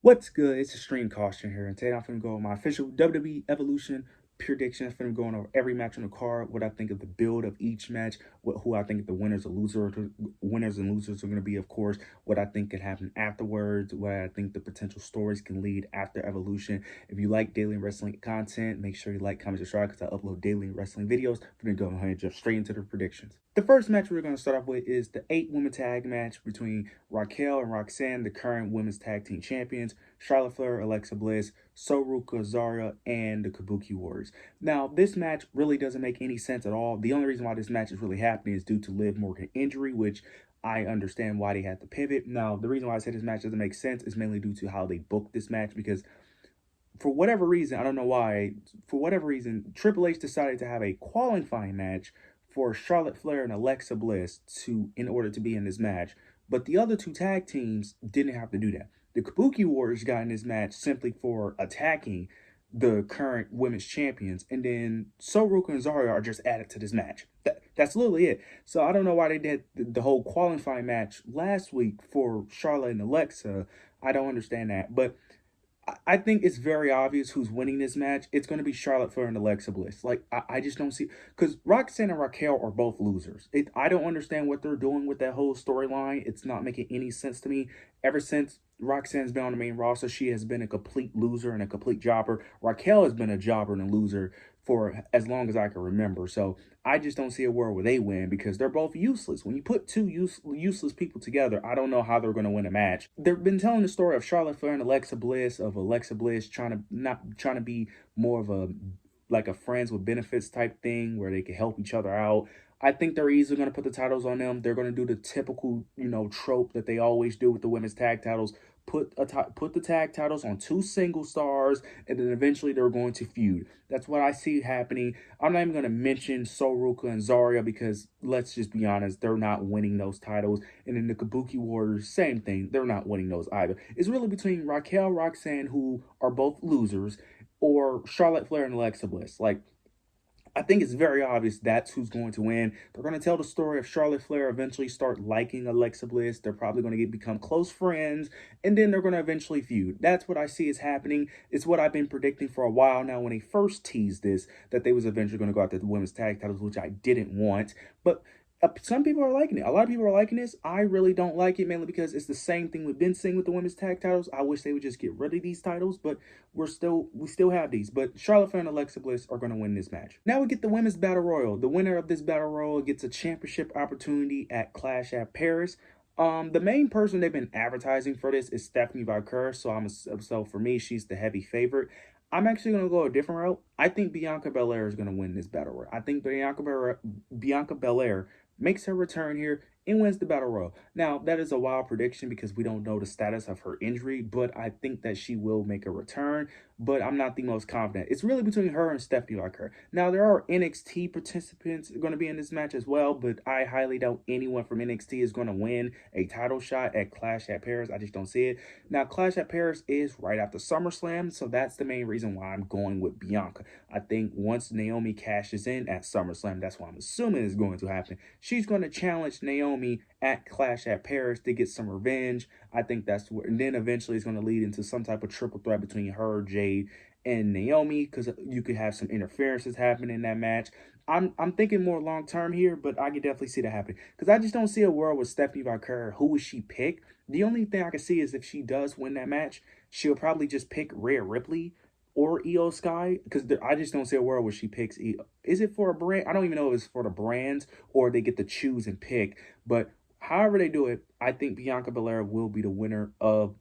What's good? It's Extreme Caution here, and today I'm finna go on my official WWE Evolution predictions. I'm finna go over every match on the card, what I think of the build of each match, who I think the winners and losers are gonna be, of course, what I think could happen afterwards, what I think the potential stories can lead after Evolution. If you like daily wrestling content, make sure you like, comment, subscribe, because I upload daily wrestling videos. I'm gonna go ahead and jump straight into the predictions. The first match we're going to start off with is the 8-woman tag match between Raquel and Roxanne, the current women's tag team champions, Charlotte Flair, Alexa Bliss, Soruka Zara, and the Kabuki Warriors. Now, this match really doesn't make any sense at all. The only reason why this match is really happening is due to Liv Morgan injury, which I understand why they had to pivot. Now, the reason why I say this match doesn't make sense is mainly due to how they booked this match, because for whatever reason, I don't know why, for whatever reason, Triple H decided to have a qualifying match for Charlotte Flair and Alexa Bliss in order to be in this match. But the other two tag teams didn't have to do that. The Kabuki Warriors got in this match simply for attacking the current women's champions, and then Soruka and Zarya are just added to this match. That's literally it. So I don't know why they did the whole qualifying match last week for Charlotte and Alexa. I don't understand that. But I think it's very obvious who's winning this match. It's going to be Charlotte Flair and Alexa Bliss. Like, I just don't see, because Roxanne and Raquel are both losers. I don't understand what they're doing with that whole storyline. It's not making any sense to me. Ever since Roxanne's been on the main roster, she has been a complete loser and a complete jobber. Raquel has been a jobber and a loser for as long as I can remember. So I just don't see a world where they win, because they're both useless. When you put two useless people together, I don't know how they're going to win a match. They've been telling the story of Charlotte Flair and Alexa Bliss, of Alexa Bliss not trying to be more of a friends with benefits type thing where they can help each other out. I think they're easily going to put the titles on them. They're going to do the typical, trope that they always do with the women's tag titles. Put the tag titles on two single stars, and then eventually they're going to feud. That's what I see happening. I'm not even going to mention Soruka and Zarya, because let's just be honest, they're not winning those titles. And then the Kabuki Warriors, same thing, they're not winning those either. It's really between Raquel, Roxanne, who are both losers, or Charlotte Flair and Alexa Bliss. Like, I think it's very obvious that's who's going to win. They're going to tell the story of Charlotte Flair eventually start liking Alexa Bliss. They're probably going to become close friends, and then they're going to eventually feud. That's what I see is happening. It's what I've been predicting for a while now when they first teased this, that they was eventually going to go after the women's tag titles, which I didn't want. But some people are liking it. A lot of people are liking this. I really don't like it, mainly because it's the same thing we've been seeing with the women's tag titles. I wish they would just get rid of these titles, but we still have these. But Charlotte Flair and Alexa Bliss are going to win this match. Now we get the women's battle royal. The winner of this battle royal gets a championship opportunity at Clash at Paris. The main person they've been advertising for this is Stephanie Valkyrie, so for me, she's the heavy favorite. I'm actually going to go a different route. I think Bianca Belair is going to win this battle royal. I think Bianca Belair makes her return here and wins the battle royal. Now, that is a wild prediction because we don't know the status of her injury, but I think that she will make a return, but I'm not the most confident. It's really between her and Stephanie Valkyrie. Now, there are NXT participants going to be in this match as well, but I highly doubt anyone from NXT is going to win a title shot at Clash at Paris. I just don't see it. Now, Clash at Paris is right after SummerSlam, so that's the main reason why I'm going with Bianca. I think once Naomi cashes in at SummerSlam, that's what I'm assuming is going to happen. She's going to challenge Naomi at Clash at Paris to get some revenge. I think that's where, and then eventually it's going to lead into some type of triple threat between her, Jade, and Naomi, because you could have some interferences happen in that match. I'm thinking more long term here, but I could definitely see that happening, because I just don't see a world with Stephanie Valkyrie. Who would she pick? The only thing I can see is if she does win that match, she'll probably just pick Rhea Ripley or Io Sky, because I just don't see a world where she picks Io. Is it for a brand? I don't even know if it's for the brands or they get to choose and pick, but however they do it, I think Bianca Belair will be the winner of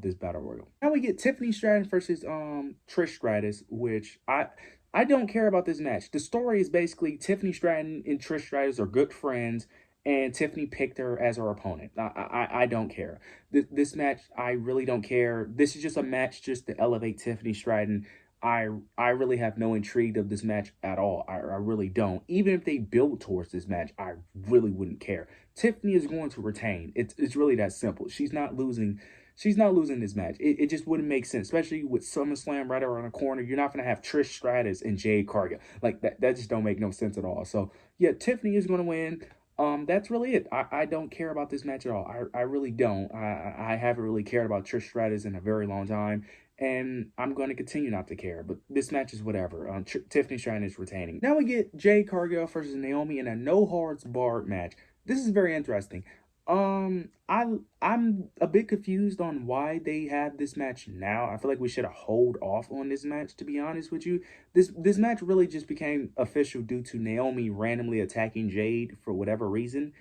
this battle royal. Now we get Tiffany Stratton versus Trish Stratus, which I don't care about this match. The story is basically Tiffany Stratton and Trish Stratus are good friends, and Tiffany picked her as her opponent. I don't care. This match, I really don't care. This is just a match just to elevate Tiffany Stratton. I really have no intrigue of this match at all. I really don't. Even if they build towards this match, I really wouldn't care. Tiffany is going to retain. It's really that simple. She's not losing. She's not losing this match. It just wouldn't make sense, especially with SummerSlam right around the corner. You're not going to have Trish Stratus and Jade Cargill. Like, that just don't make no sense at all. So, yeah, Tiffany is going to win. That's really it. I don't care about this match at all. I really don't. I haven't really cared about Trish Stratus in a very long time, and I'm going to continue not to care. But this match is whatever. Tiffany Stratton is retaining. Now we get Jade Cargill versus Naomi in a no holds barred match. This is very interesting. I'm a bit confused on why they have this match now. I feel like we should have hold off on this match, to be honest with you. This match really just became official due to Naomi randomly attacking Jade for whatever reason,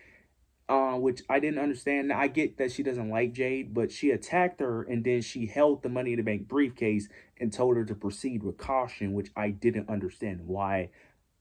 which I didn't understand. I get that she doesn't like Jade, but she attacked her and then she held the Money in the Bank briefcase and told her to proceed with caution, which I didn't understand why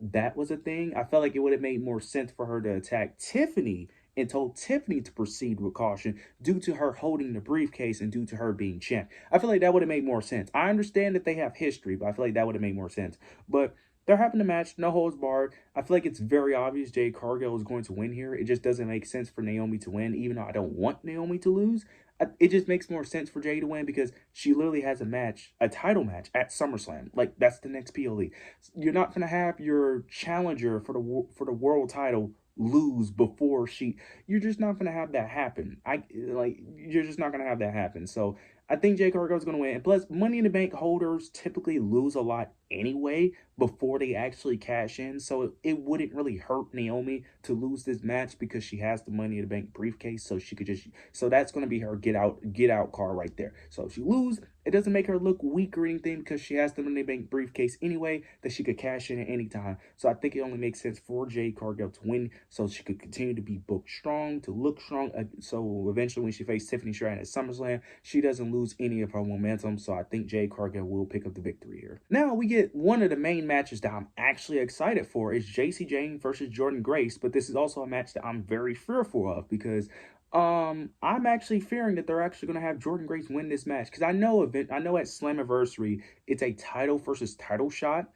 that was a thing. I felt like it would have made more sense for her to attack Tiffany and told Tiffany to proceed with caution due to her holding the briefcase and due to her being champ. I feel like that would have made more sense. I understand that they have history, but I feel like that would have made more sense. But they're having a match, no holds barred. I feel like it's very obvious Jade Cargill is going to win here. It just doesn't make sense for Naomi to win, even though I don't want Naomi to lose. It just makes more sense for Jade to win because she literally has a match, a title match at SummerSlam. Like, that's the next PLE. You're not gonna have your challenger for the world title lose before she. You're just not gonna have that happen. You're just not gonna have that happen. So I think Jade Cargill is gonna win. And plus, Money in the Bank holders typically lose a lot anyway before they actually cash in. So it wouldn't really hurt Naomi to lose this match because she has the Money in the Bank briefcase. So she could just. So that's gonna be her get out card right there. So if she lose, it doesn't make her look weak or anything because she has the Money in the Bank briefcase anyway that she could cash in at any time. So I think it only makes sense for Jade Cargill to win so she could continue to be booked strong, to look strong. So eventually when she faces Tiffany Stratton at SummerSlam, she doesn't lose any of her momentum. So I think Jade Cargill will pick up the victory here. Now we get one of the main matches that I'm actually excited for is Jacy Jayne versus Jordynne Grace. But this is also a match that I'm very fearful of because I'm actually fearing that they're actually going to have Jordynne Grace win this match because I know at Slammiversary it's a title versus title shot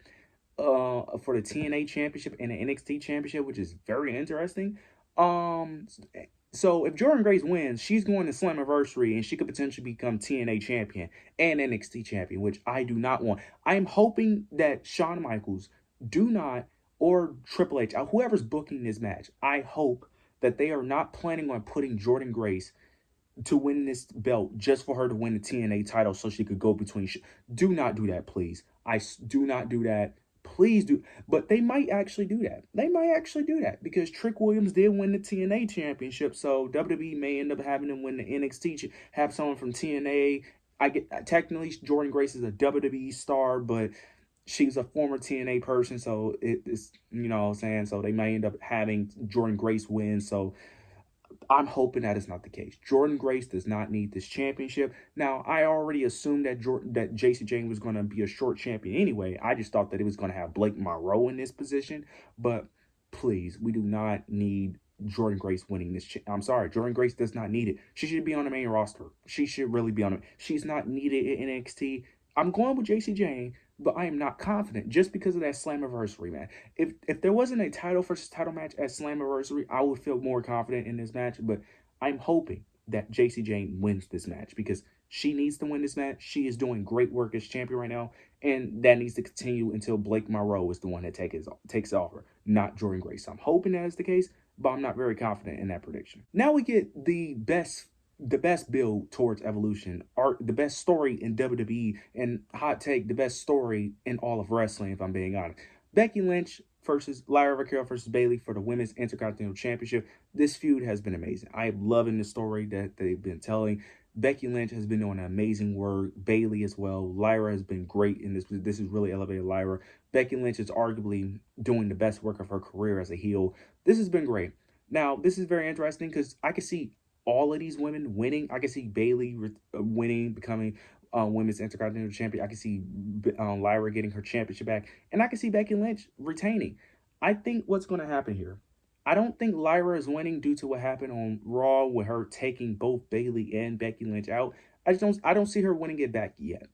for the TNA Championship and the NXT Championship, which is very interesting. So if Jordynne Grace wins, she's going to Slammiversary and she could potentially become TNA champion and NXT champion, which I do not want. I am hoping that Shawn Michaels do not, or Triple H, whoever's booking this match, I hope that they are not planning on putting Jordynne Grace to win this belt just for her to win the TNA title so she could go between. Do not do that, please. Do not do that. Please do. But they might actually do that. They might actually do that because Trick Williams did win the TNA championship. So WWE may end up having him win the NXT, have someone from TNA. I get technically Jordynne Grace is a WWE star, but she's a former TNA person, so it's, you know what I'm saying? So they may end up having Jordynne Grace win. So I'm hoping that is not the case. Jordynne Grace does not need this championship. Now, I already assumed that Jacy Jayne was going to be a short champion anyway. I just thought that it was going to have Blake Monroe in this position. But please, we do not need Jordynne Grace winning this. I'm sorry, Jordynne Grace does not need it. She should be on the main roster. She should really be on it. She's not needed in NXT. I'm going with Jacy Jayne, but I am not confident just because of that Slammiversary, man. If there wasn't a title versus title match at Slammiversary, I would feel more confident in this match. But I'm hoping that Jacy Jayne wins this match because she needs to win this match. She is doing great work as champion right now, and that needs to continue until Blake Monroe is the one that takes off her, not Jordynne Grace. So I'm hoping that is the case, but I'm not very confident in that prediction. Now we get the best build towards Evolution, the best story in WWE, and hot take, the best story in all of wrestling, if I'm being honest. Becky Lynch versus Lyra Valkyria versus Bayley for the Women's Intercontinental Championship. This feud has been amazing. I am loving the story that they've been telling. Becky Lynch has been doing amazing work. Bayley as well. Lyra has been great in this. This has really elevated Lyra. Becky Lynch is arguably doing the best work of her career as a heel. This has been great. Now, this is very interesting because I can see all of these women winning. I can see Bayley winning, becoming Women's Intercontinental Champion. I can see Lyra getting her championship back. And I can see Becky Lynch retaining. I think what's going to happen here, I don't think Lyra is winning due to what happened on Raw with her taking both Bayley and Becky Lynch out. I don't see her winning it back yet.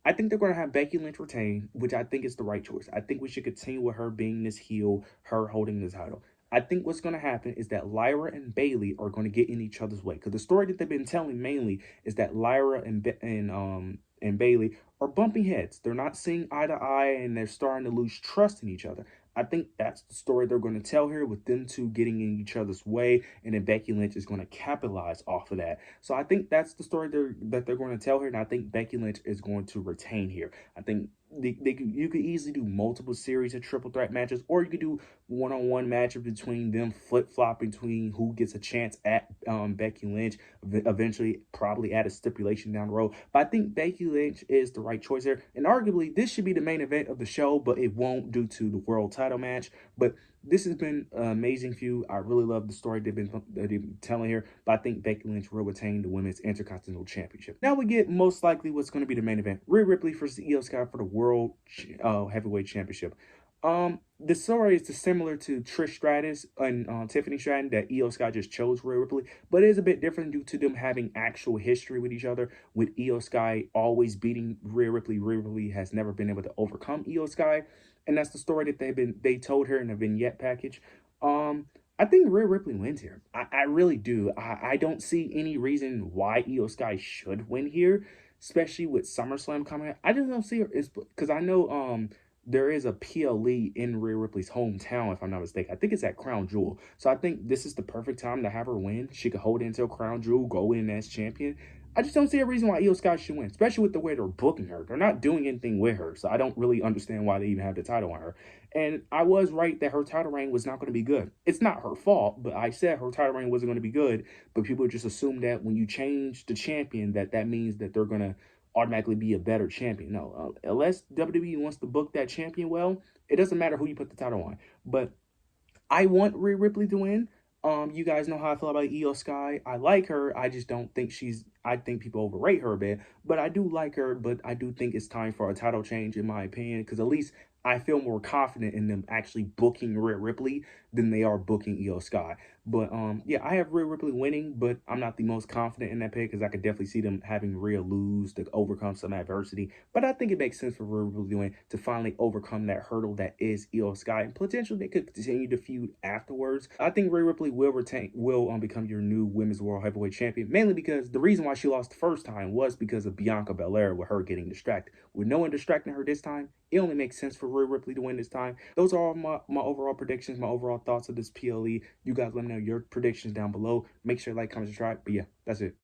I think they're going to have Becky Lynch retain, which I think is the right choice. I think we should continue with her being this heel, her holding the title. I think what's going to happen is that Lyra and Bayley are going to get in each other's way. Because the story that they've been telling mainly is that Lyra and Bayley are bumping heads. They're not seeing eye to eye and they're starting to lose trust in each other. I think that's the story they're going to tell here, with them two getting in each other's way, and then Becky Lynch is going to capitalize off of that. So I think that's the story they're going to tell here, and I think Becky Lynch is going to retain here. I think you could easily do multiple series of triple threat matches, or you could do one-on-one matches between them, flip-flop between who gets a chance at Becky Lynch, eventually probably add a stipulation down the road. But I think Becky Lynch is the right choice here, and arguably this should be the main event of the show, but it won't due to the world title match. But this has been an amazing feud. I really love the story they've been telling here, but I think Becky Lynch will retain the Women's Intercontinental Championship. Now we get most likely what's going to be the main event: Rhea Ripley versus Io Sky for the World Heavyweight Championship. The story is similar to Trish Stratus and Tiffany Stratton, that Io Sky just chose Rhea Ripley, but it is a bit different due to them having actual history with each other. With Io Sky always beating Rhea Ripley has never been able to overcome Io Sky, and that's the story that they told her in the vignette package. I think Rhea Ripley wins here. I really do. I don't see any reason why Io Sky should win here, especially with SummerSlam coming up. I just don't see her. It's because I know there is a PLE in Rhea Ripley's hometown, if I'm not mistaken. I think it's at Crown Jewel. So I think this is the perfect time to have her win. She could hold it until Crown Jewel, go in as champion. I just don't see a reason why Io Sky should win, especially with the way they're booking her. They're not doing anything with her, so I don't really understand why they even have the title on her. And I was right that her title reign was not going to be good. It's not her fault, but I said her title reign wasn't going to be good. But people just assume that when you change the champion, that means that they're going to automatically be a better champion. No, unless WWE wants to book that champion well, it doesn't matter who you put the title on. But I want Rhea Ripley to win. You guys know how I feel about Io Sky. I like her. I just don't think I think people overrate her a bit. But I do like her. But I do think it's time for a title change, in my opinion. Because at least I feel more confident in them actually booking Rhea Ripley than they are booking Io Sky. But yeah, I have Rhea Ripley winning, but I'm not the most confident in that pick, because I could definitely see them having Rhea lose to overcome some adversity. But I think it makes sense for Rhea Ripley to win, to finally overcome that hurdle that is Io Sky, and potentially they could continue to feud afterwards. I think Rhea Ripley will become your new Women's World Heavyweight Champion, mainly because the reason why she lost the first time was because of Bianca Belair, with her getting distracted. With no one distracting her this time, it only makes sense for Rhea Ripley to win this time. Those are all my overall predictions, my overall thoughts of this PLE. You guys let me know your predictions down below. Make sure to like, comment, subscribe. But yeah, that's it.